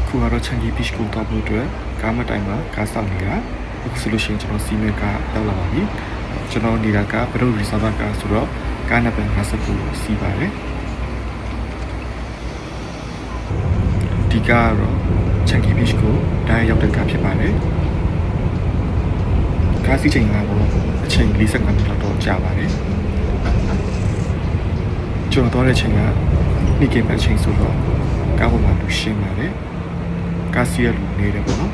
ခုကတော့ချန်ကြီး beach ကိုတော့ဖို့အတွက်ကားမတိုင်မှာကားဆောင်နေတာအခုဆိုလို့ရှိရင်ကျွန်တော်စီမံကားရောက်လာပါပြီကျွန်တော်နေတာကဘရိုရီဆာဘကားဆိုတော့ကားနံပါတ်59စီးပါတယ်ဒီကားကတော့ချန်ကြီး beach ကိုတိုင်းရောက်တဲ့ကားဖြစ်ပါတယ်ကားစီးချိန်ကတော့အချိန်45မိနစ်လောက်တော့ကြာပါတယ်ကျွန်တော်သွားတဲ့ချိန်ကနေ့ကပဲအချိန်ဆိုတော့ကားပေါ်မှာလူရှင်းပါတယ်ကားစီးရလူနေတယ်ပေါ့နော်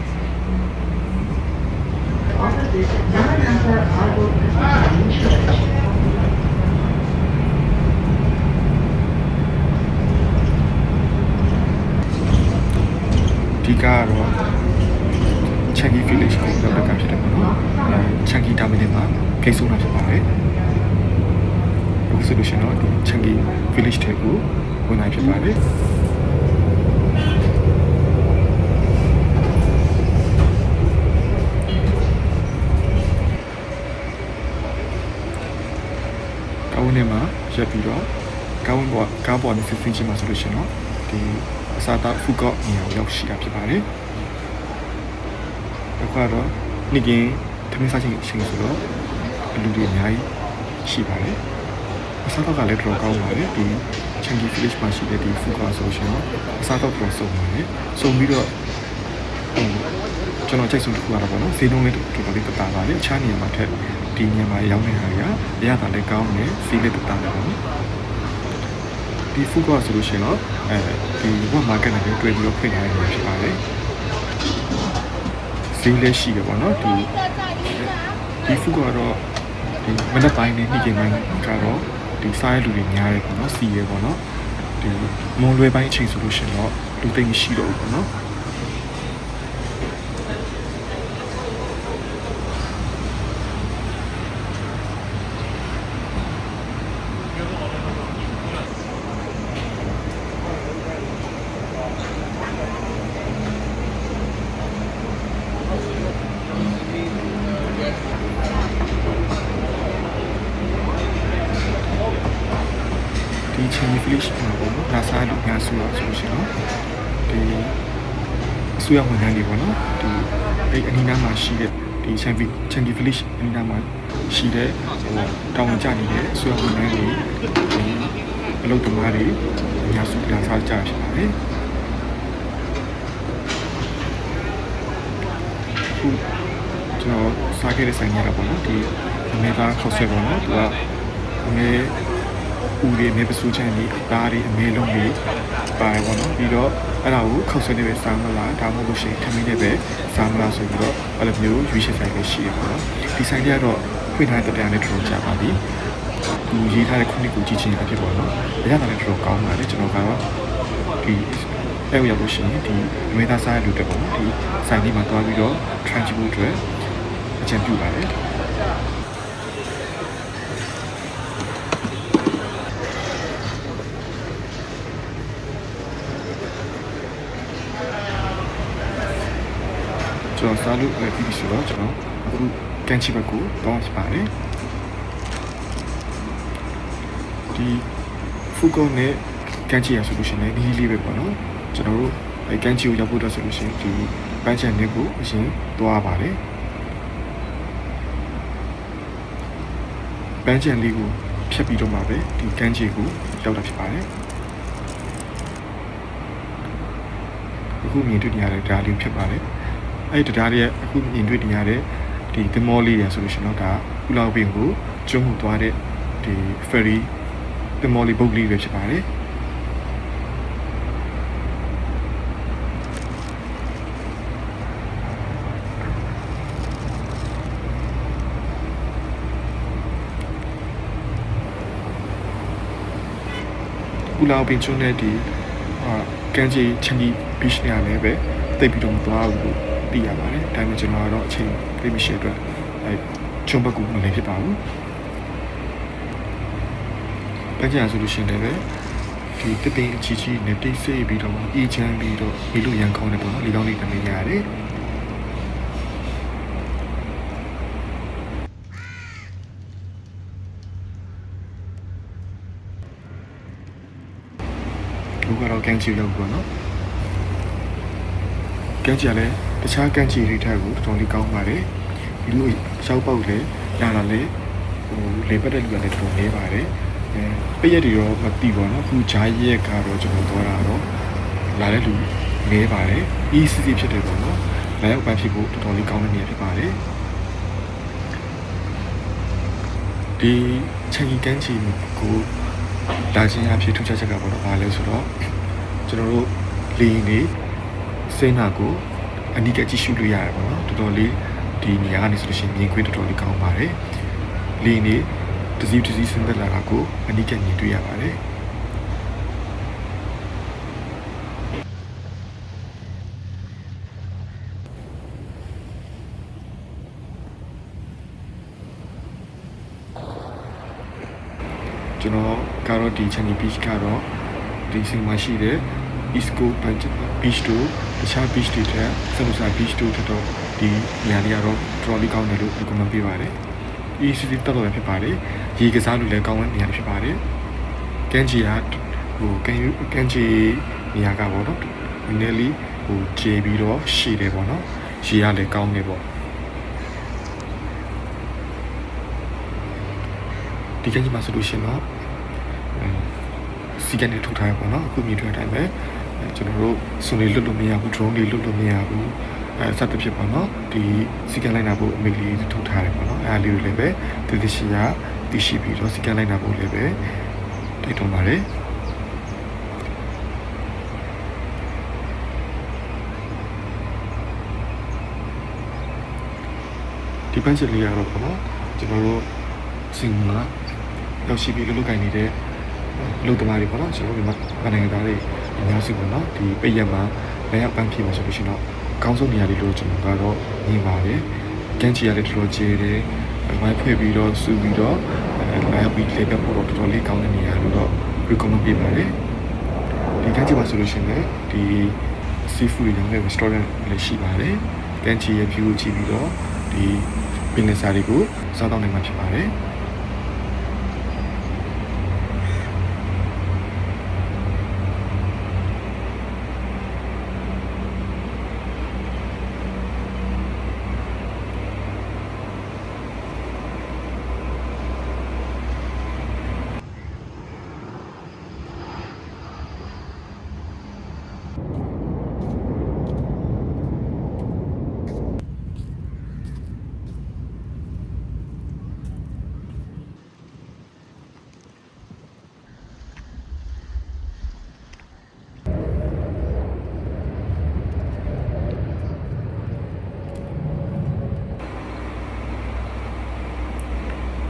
ဒီကားကတော့ချန်ဂီ village ကိုရောက်တဲ့ကားဖြစ်တယ်ပေါ့နော်ချန်ဂီတာမီနယ်မှာဂိတ်ဆိုတာဖြစ်ပါတယ်အခုဆိုလို့ရှိရင်တော့ဒီချန်ဂီ village ထဲကိုဝင်နိုင်ဖြစ်ပါတယ်ကားဝင်ထဲမှာရက်ပြီးတော့ကားပေါ်နဲ့စစ်စင်ချင်းမှာဆိုလို့ရှိရင်တော့ဒီအစားအသောက်ဖူကော့နေရာကိုရောက်ရှိတာဖြစ်ပါတယ်အခုကတော့နေ့ကင်းသမင်းစားချိန်အချိန်ဆိုတော့လူတွေအများကြီးရှိပါတယ်အစားအသောက်ကလည်းတော်တော်ကောင်းပါတယ်ဒီချန်ဂီ village မှာရှိတဲ့ဒီဖူကော့ဆိုရှင်တော့အစားအသောက်တော်စုံပါတယ်စုံပြီးတော့ကျွန်တော်ကြိုက်ဆုံးတစ်ခုကတော့ပေါ့နော်ဈေးနှုန်းလေးတော်တော်လေးတတာပါတယ်အခြားနေရာမှာထက်ဒီနေရာမှာရောင်းနေတာတွေကရတာလည်းကောင်းတယ်ဈေးလေးတတာတယ်ပေါ့နော်ဒီဖူကော့ဆိုလို့ရှင်တော့ဒီဝက်မာကတ်နဲ့တွေ့ပြီးတော့ဖွင့်ထားနေတာဖြစ်ပါတယ်ဈေးလေးရှိတယ်ပေါ့နော်ဒီဖူကော့တော့ဒီမနက်ပိုင်းနဲ့နေ့ကပိုင်းကတော့ဒီစားရလူတွေများတယ်ပေါ့နော်စီရပေါ့နော်ဒီမွန်လွယ်ပိုင်းအချိန်ဆိုလို့ရှင်တော့လူသိမ့်မရှိတော့ဘူးပေါ့နော်ဒီချန်ဂီ village မှာပေါ့နော်ဒါစားလူများဆိုတော့ဆိုလို့ရှိရင်ဒီအစိုးရဝန်ထမ်းတွေပေါ့နော်ဒီအဲ့အနီးနားမှာရှိတဲ့ဒီချန်ဂီ village အနီးနားမှာရှိတဲ့တောင်ဝင်ကြနေတဲ့အစိုးရဝန်ထမ်းတွေအလုပ်သမားတွေအများစုဒါစားကြဖြစ်ပါတယ်အခုကျွန်တော်စားခဲ့တဲ့ဆိုင်ရတာပေါ့နော်ဒီအမေသားခေါက်ဆွဲပေါ့နော်သူကအမေဦးတွေနေပစုချန်ကြီးသားတွေအမေလုံးတွေပါတယ်ပေါ့နော်ပြီးတော့အဲ့ဒါကိုခောက်ဆွဲနေပဲစားမလားဒါမှမဟုတ်လို့ရှိရင်ထမင်းနဲ့ပဲစားမလားဆိုပြီးတော့အဲ့လိုမျိုးရွေးချယ်ဆိုင်လေးရှိရပေါ့နော်ဒီဆိုင်တွေကတော့ဖွင့်ထားတဲ့တရားနဲ့တော်တော်ကြာပါပြီသူရေးထားတဲ့ခုနှစ်ကိုကြည့်ချင်တာဖြစ်ပေါ့နော်အရသာလည်းတော်တော်ကောင်းပါတယ်ကျွန်တော်ကတော့ဒီအဲ့ရောက်လို့ရှိရင်ဒီအမေသားစားရလူတက်ပေါ့နော်ဒီဆိုင်လေးမှာတွားပြီးတော့ try ကြည့်ဖို့အတွက်အကြံပြုပါတယ်ကျွန်တော်စားလို့ပြီးပြီဆိုတော့ကျွန်တော်အခုကန်ချီဘက်ကိုတောင်းချပါတယ်ဒီဖူကောနဲ့ကန်ချီရဆိုလို့ရှိရင်ဒီလေးပဲပေါ့နော်ကျွန်တော်တို့ကန်ချီကိုရောက်ဖို့တော့ဆိုလို့ရှိရင်ဒီပန်းချန်နစ်ကိုအရင်သွားပါတယ်ပန်းချန်လေးကိုဖြတ်ပြီးတော့မှပဲဒီကန်ချီကိုရောက်တာဖြစ်ပါတယ်အခုမြင်တွေ့နေရတဲ့ဒါလေးဖြစ်ပါတယ်အဲ့ဒီတရားရဲ့အခုမြင်တွေ့နေရတဲ့ဒီသမောလေးရဆိုလို့ရှိရင်တော့ဒါဥလောက်ပင်ကိုကျွန်းကိုသွားတဲ့ဒီ ferry သမောလေးဘုတ်လေးပဲဖြစ်ပါတယ်ဥလောက်ပင်ကျွန်းတဲ့ဒီကန်ချီချန်ကြီး beach နေရာလည်းပဲတိတ်ပြီးတော့မသွားဘူးသိရပါတယ်ဒါပေမဲ့ကျွန်တော်ကတော့အချိန်သိမရှိအတွက်ကျွန်းဘက်ကိုမလဲဖြစ်ပါဘူးပန်းချန်ဆိုလို့ရှိရင်လည်းဒီတပင်းအချီချီနဲ့တိတ်ဆိတ်ပြီးတော့အေးချမ်းပြီးတော့ဒီလိုရန်ကောင်းနေပေါ့နော်ဒီကောင်းလေးတမင်ရတယ်လူကတော့ကန်ချီလောက်ပေါ့နော် ကန်းချီကလည်းတခြားကန်းချီတွေထက်ကိုတော်တော်လေးကောင်းပါတယ်ဒီလိုရောက်ပေါက်လေရတာလေလေပတ်တဲ့လူကလည်းတော်တော်နေပါတယ်ပိတ်ရက်တွေတော့မသိပါတော့အခုဂျားရက်ကတော့ကျွန်တော်သွားတာတော့လာတဲ့လူနေပါတယ် ECC ဖြစ်တယ်ပေါ့နော်လာရောက်ပန်းဖြစ်ဖို့တော်တော်လေးကောင်းတဲ့နေရာဖြစ်ပါတယ်ဒီချန်ကြီးကန်းချီကိုလာခြင်းအဖြစ်ထူးခြားချက်ကပေါ့နော်ဘာလဲဆိုတော့ကျွန်တော်တို့လေရင်နေစင်းနာကိုအနိကကြည့်ရှုလို့ရတယ်ပေါ့နော်တော်တော်လေးဒီနေရာကနေဆိုလို့ရှိရင်မြင်ကွင်းတော်တော်လေးကောင်းပါတယ်လေရင်နေတစည်းစင်းသက်လာတာကိုအနိကမြင်တွေ့ရပါတယ်ကျွန်တော်ကတော့ဒီ Changi Beach ကတော့ဒီစင်မှာရှိတဲ့ East Coast Beach တို့တခြား beach တွေထက်ဆက်လို့စား beach တို့ထက်တော့ဒီနေရာလေးကတော့တော်တော်လေးကောင်းတယ်လို့ recommend ပေးပါတယ် ECC တက်တော့ဖြစ်ပါတယ်ရေကစားလို့လည်းကောင်းတဲ့နေရာဖြစ်ပါတယ်ကန်းချီကကန်းချီနေရာကပေါ့နော်နည်းနည်းလေးခြေပြီးတော့ရှည်တယ်ပေါ့နော်ရေကလည်းကောင်းတယ်ပေါ့ဒီကန်းချီမှာဆိုလို့ရှိရင်တော့စီကနေထုတ်ထားရပေါ့နော်အခုမြင်တွေ့တဲ့အတိုင်းပဲကျွန်တော်တို့စွန်လေးလွတ်လို့မရဘူး drone လေးလွတ်လို့မရဘူးစသဖြင့်ပေါ့နော်ဒီစီကန်လိုက်နာဖို့အမိလေးထုတ်ထားတယ်ပေါ့နော်အဲလေးတွေလည်းပဲဒီရှိရသိရှိပြီးတော့စီကန်လိုက်နာဖို့လည်းပဲတိုက်တွန်းပါတယ်ဒီပန်းချီလေးရတော့ပေါ့နော်ကျွန်တော်တို့စင်မှာရောက်ရှိပြီးလုပ်ကိုင်နေတဲ့လူသမားတွေပေါ့နော်ကျွန်တော်တို့မြန်မာနိုင်ငံသားတွေအများစုပေါ့နော်ဒီပိတ်ရက်မှာလည်းအပန်းဖြေမှာဆိုလို့ရှိရင်တော့အကောင်းဆုံးနေရာလေးလို့ကျွန်တော်ကတော့မြင်ပါတယ်ကန်းချီရလည်းတော်တော်ကျဲတယ်ဝိုင်းဖွဲ့ပြီးတော့စူပြီးတော့လာပြီးလေပတ်ဖို့တော့တော်တော်လေးကောင်းတဲ့နေရာလို့တော့ recommend ပေးပါတယ်ဒီကန်းချီမှာဆိုလို့ရှိရင်လည်းဒီ seafood ရောင်းတဲ့ restaurant လည်းရှိပါတယ်ကန်းချီရဲ့ view ကိုကြည့်ပြီးတော့ဒီပင်လယ်စာတွေကိုစားတော့နိုင်မှာဖြစ်ပါတယ်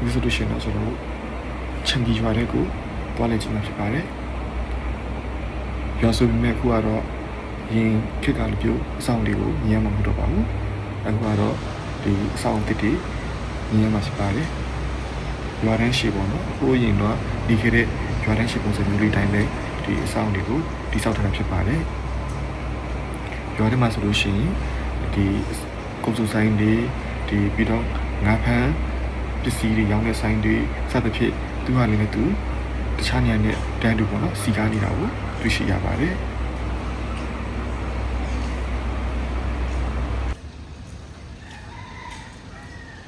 ဒီဆိုလို့ရှိရင်တော့ကျွန်တော်တို့ချန်ကြီးရွာတဲ့ကိုတွားလိုက်ချင်မှာဖြစ်ပါတယ်ရွာဆိုပေမဲ့အခုကတော့ရင်ခက်ကလည်းပြုတ်အဆောင်လေးကိုမြင်ရမှာမဟုတ်တော့ပါဘူးအခုကတော့ဒီအဆောင်တစ်တီမြင်ရမှာဖြစ်ပါတယ်ရွာတန်းရှိပေါ့နော်အခုရင်တော့ဒီခဲ့တဲ့ရွာတန်းရှိပုံစံမျိုးလေးတိုင်းပဲဒီအဆောင်တွေကိုတိစောက်ထားတာဖြစ်ပါတယ်ရွာထဲမှာဆိုလို့ရှိရင်ဒီကုန်စုဆိုင်တွေဒီပြီးတော့ငါးဖမ်းပစ္စည်းတွေရောင်းတဲ့ဆိုင်တွေစသဖြင့်သူဟာလည်းသူတခြားနေရာနဲ့တန်းတူပေါ့နော်စီကားနေတာကိုတွေ့ရှိရပါတယ်